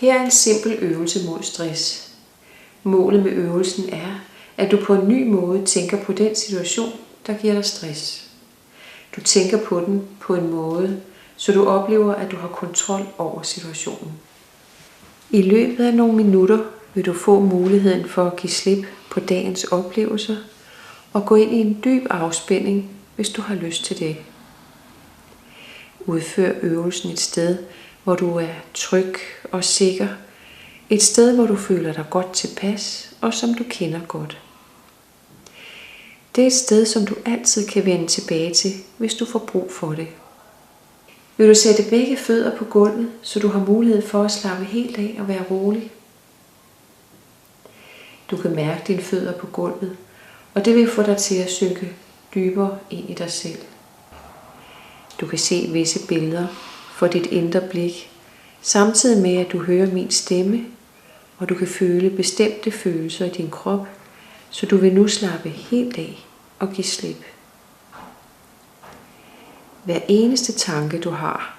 Her er en simpel øvelse mod stress. Målet med øvelsen er, at du på en ny måde tænker på den situation, der giver dig stress. Du tænker på den på en måde, så du oplever, at du har kontrol over situationen. I løbet af nogle minutter vil du få muligheden for at give slip på dagens oplevelser og gå ind i en dyb afspænding, hvis du har lyst til det. Udfør øvelsen et sted, hvor du er tryg og sikker. Et sted, hvor du føler dig godt tilpas og som du kender godt. Det er et sted, som du altid kan vende tilbage til, hvis du får brug for det. Vil du sætte begge fødder på gulvet, så du har mulighed for at slappe helt af og være rolig? Du kan mærke dine fødder på gulvet, og det vil få dig til at synke dybere ind i dig selv. Du kan se visse billeder for dit indre blik, samtidig med at du hører min stemme, og du kan føle bestemte følelser i din krop, så du vil nu slappe helt af og give slip. Hver eneste tanke du har,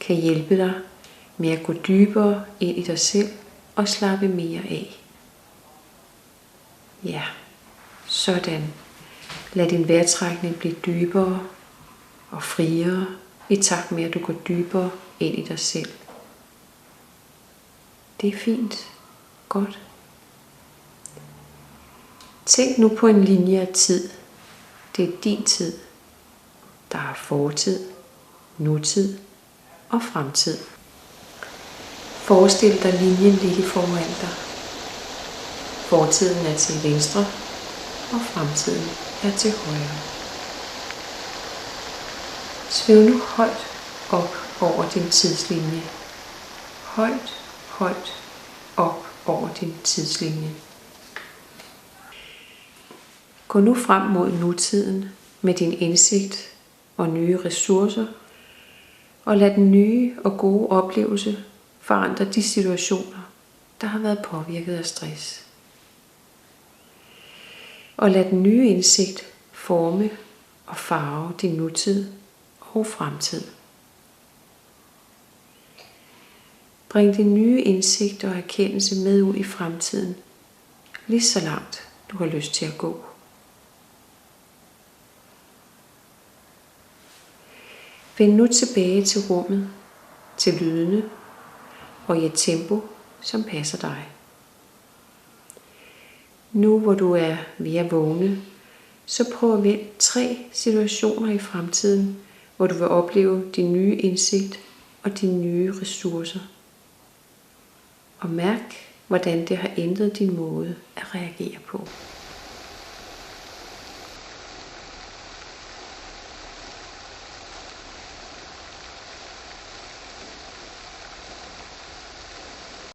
kan hjælpe dig med at gå dybere ind i dig selv og slappe mere af. Ja, sådan. Lad din vejrtrækning blive dybere og friere i takt med at du går dybere ind i dig selv. Det er fint. Godt. Tænk nu på en linje af tid. Det er din tid. Der er fortid, nutid og fremtid. Forestil dig linjen ligge foran dig. Fortiden er til venstre, og fremtiden er til højre. Svæv nu højt op over din tidslinje. Højt, højt op over din tidslinje. Gå nu frem mod nutiden med din indsigt og nye ressourcer, og lad den nye og gode oplevelse forandre de situationer, der har været påvirket af stress. Og lad den nye indsigt forme og farve din nutid og fremtid. Bring din nye indsigt og erkendelse med ud i fremtiden, lige så langt du har lyst til at gå. Vend nu tilbage til rummet, til lydene og i et tempo, som passer dig. Nu hvor du er ved at vågne, så prøv at vælge 3 situationer i fremtiden, hvor du vil opleve din nye indsigt og dine nye ressourcer. Og mærk, hvordan det har ændret din måde at reagere på.